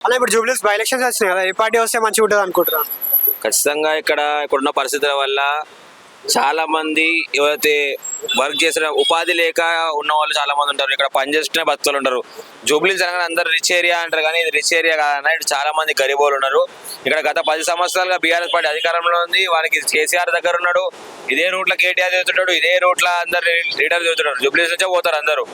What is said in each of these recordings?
అలా ఇప్పుడు జూబ్లీస్ by elections వచ్చినాయి కదా, ఏ పార్టీ వస్తే మంచిగా ఉంటుంది అనుకుంటున్నాను. ఖచ్చితంగా ఇక్కడున్న పరిస్థితుల వల్ల చాలా మంది ఎవరైతే వర్క్ చేసిన ఉపాధి లేక ఉన్న వాళ్ళు చాలా మంది ఉంటారు. ఇక్కడ పనిచేస్తున్న భక్తులు ఉంటారు. జూబ్లీస్ అనగానే అందరూ రిచ్ ఏరియా అంటారు, కానీ ఇది రిచ్ ఏరియా కాదన్న. ఇక్కడ చాలా మంది గరీబోలు ఉన్నారు. ఇక్కడ గత 10 సంవత్సరాలుగా బీఆర్ఎస్ పార్టీ అధికారంలో ఉంది. వానికి కేసీఆర్ దగ్గర ఉన్నాడు. ఇదే రూట్లో కేటీఆర్ తిరుగుతుంటాడు, ఇదే రూట్లో అందరు లీడర్ తిరుగుతున్నాడు. జూబ్లీస్ నుంచే పోతారు అందరూ.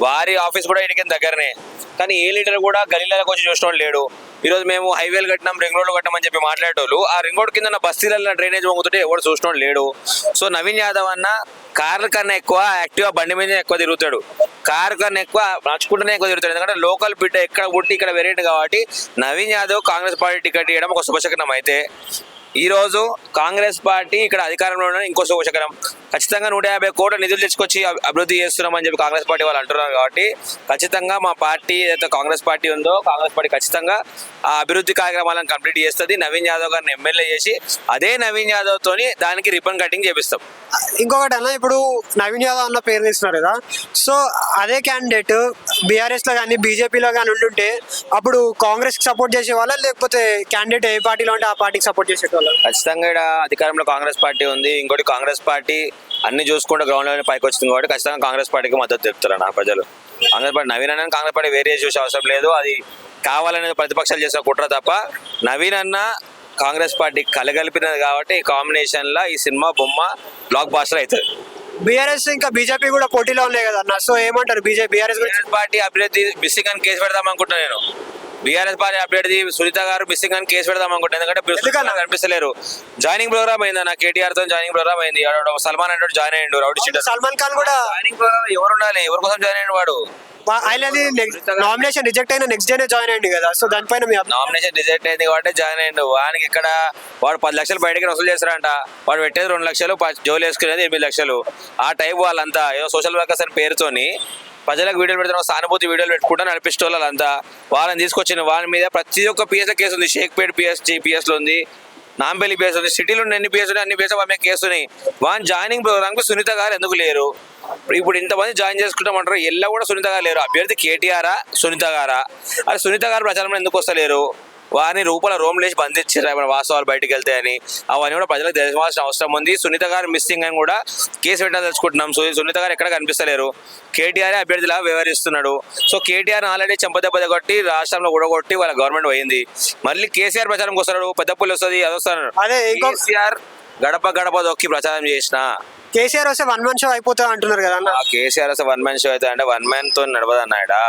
వారి ఆఫీస్ కూడా ఇటుకే దగ్గరనే. కానీ ఏ లీడర్ కూడా గలీలకు వచ్చి చూసిన లేడు. ఈరోజు మేము హైవేలు కట్టినాం, రింగ్ రోడ్లు కట్టినామని చెప్పి మాట్లాడేటోళ్ళు ఆ రింగ్ రోడ్ కింద బస్తీలలో డ్రైనేజ్ పొంగుతుంటే ఎవరు చూసిన లేడు. సో నవీన్ యాదవ్ అన్న కార్ల కన్నా ఎక్కువ యాక్టివ్గా బండి మీద ఎక్కువ తిరుగుతాడు. కారు కన్నా ఎక్కువ నడుచుకుంటూనే ఎక్కువ తిరుగుతాడు. ఎందుకంటే లోకల్ బిడ్డ ఎక్కడ పుట్టి ఇక్కడ వెరైటీ కాబట్టి నవీన్ యాదవ్ కాంగ్రెస్ పార్టీ టికెట్ ఇవ్వడం ఒక శుభశకనం. అయితే ఈరోజు కాంగ్రెస్ పార్టీ ఇక్కడ అధికారంలో ఉన్న ఇంకో శుభశకనం. ఖచ్చితంగా 150 కోట్ల నిధులు తెచ్చుకొచ్చి అభివృద్ధి చేస్తున్నామని చెప్పి కాంగ్రెస్ పార్టీ వాళ్ళు అంటున్నారు. కాబట్టి ఖచ్చితంగా మా పార్టీ ఏదైతే కాంగ్రెస్ పార్టీ ఉందో కాంగ్రెస్ పార్టీ ఖచ్చితంగా ఆ అభివృద్ధి కార్యక్రమాలను కంప్లీట్ చేస్తుంది. నవీన్ యాదవ్ గారిని ఎమ్మెల్యే చేసి అదే నవీన్ యాదవ్ తోని దానికి రిబ్బన్ కటింగ్ చేపిస్తాం. ఇంకొకటి అన్న, ఇప్పుడు నవీన్ యాదవ్ అన్న పేరు తీస్తున్నారు కదా, సో అదే క్యాండిడేట్ బీఆర్ఎస్ లో కానీ బీజేపీలో కానీ ఉండుంటే అప్పుడు కాంగ్రెస్ కి సపోర్ట్ చేసేవాళ్ళ, లేకపోతే క్యాండిడేట్ ఏ పార్టీలో ఉంటే ఆ పార్టీకి సపోర్ట్ చేసేవాళ్ళు? ఖచ్చితంగా ఇక్కడ అధికారంలో కాంగ్రెస్ పార్టీ ఉంది. ఇంకోటి కాంగ్రెస్ పార్టీ అన్ని చూసుకుంటూ గ్రౌండ్ లెవెల్ పైకి వచ్చింది కాబట్టి ఖచ్చితంగా కాంగ్రెస్ పార్టీకి మద్దతు తెలుపుతారు నా ప్రజలు. కాంగ్రెస్ పార్టీ నవీన్ అన్న కాంగ్రెస్ పార్టీ వేరే చూసే అవసరం లేదు. అది కావాలనేది ప్రతిపక్షాలు చేసిన కుట్ర తప్ప నవీన్ అన్న కాంగ్రెస్ పార్టీ కలగలిపినది కాబట్టి ఈ కాంబినేషన్ లా ఈ సినిమా బొమ్మ బ్లాక్ బాస్టర్ అవుతుంది. బీఆర్ఎస్ ఇంకా బీజేపీ కూడా పోటీలో ఉన్నాయి కదా అన్న, సో ఏమంటారు బీఆర్ఎస్ పార్టీ అభ్యర్థి మిస్సింగ్ అని కేసు పెడదాం అనుకుంటున్నాను నేను. బీఆర్ఎస్ పార్టీ అభ్యర్థి సునీత గారు మిస్సింగ్ అని కేసు పెడదాం అనుకుంటాను. ఎందుకంటే కనిపిస్తలేరు. జాయినింగ్ ప్రోగ్రామ్ అయింది అన్న, కేటీఆర్ తో జాయినింగ్ ప్రోగ్రామ్ అయింది. సల్మాన్ అంటే జాయిన్ అయ్యిండు రౌడీ షీటర్. సల్మాన్ ఖాన్ కూడా జాయినింగ్ ప్రోగ్రామ్ ఎవరు ఉండాలి, ఎవరి కోసం జాయిన్ అయ్యిండు వాడు? ఆయనది నామినేషన్ రిజెక్ట్ అయిన నెక్స్ట్ డేనే జాయిన్ అయ్యింది కదా, సో దానిపైన నామినేషన్ రిజెక్ట్ అయింది కాబట్టి జాయిన్ అయ్యిండు. వానికి ఇక్కడ వాడు 10 లక్షలు బయటకి వసూలు చేస్తారంట. వాడు పెట్టేది 2 లక్షలు, జోలు వేసుకునేది 8 లక్షలు. ఆ టైప్ వాళ్ళంతా ఏదో సోషల్ వర్కర్స్ అని పేరుతోని ప్రజలకు వీడియోలు పెడుతున్న సానుభూతి వీడియోలు పెట్టుకుంటా నడిపిస్తే వాళ్ళంతా వాళ్ళని తీసుకొచ్చిన వాళ్ళ మీద ప్రతి ఒక్క పిఎస్ కేసు ఉంది. షేక్పేట్ పిఎస్లో ఉంది, నాంపల్లి పిఎస్ ఉంది, సిటీలో ఎన్ని పిఎస్ ఉన్నాయి అన్ని పిఎస్ వాళ్ళ మీద కేసు ఉన్నాయి. వాళ్ళ జాయినింగ్ ప్రోగ్రామ్కి సునీత గారు ఎందుకు లేరు? ఇప్పుడు ఇంతమంది జాయిన్ చేసుకుంటామంటారు, ఎల్లా కూడా సునీత గారు లేరు. అభ్యర్థి కేటీఆరా సునీత గారా? అది సునీత గారు ప్రచారంలో ఎందుకు వస్తలేరు? వారిని రూపాయల రోమ్ లేచి బంధించారు ఏమైనా వాస్తవాలు బయటకు వెళ్తాయని. అవన్నీ కూడా ప్రజలకు తెలియాల్సిన అవసరం ఉంది. సునీత గారు మిస్సింగ్ అని కూడా కేసు పెట్టాలని తెలుసుకుంటున్నాం. సునీత గారు ఎక్కడ కనిపిస్తలేరు. కేటీఆర్ అభ్యర్థిలా వ్యవహరిస్తున్నాడు. సో కేటీఆర్ ఆల్రెడీ చెంపదెబ్బ కొట్టి రాష్ట్రంలో ఊడగొట్టి వాళ్ళ గవర్నమెంట్ పోయింది. మళ్ళీ కేసీఆర్ ప్రచారంకి వస్తున్నాడు, పెద్ద పుల్లి వస్తుంది, అది వస్తాడు. కేసీఆర్ గడప గడప దొక్కి ప్రచారం చేసిన కేసీఆర్ వస్తే 1 man షో అయిపోతా అంటున్నారు కదా. కేసీఆర్ వస్తే 1 man షో అయితే అంటే 1 man తో నడవదన్నాడా?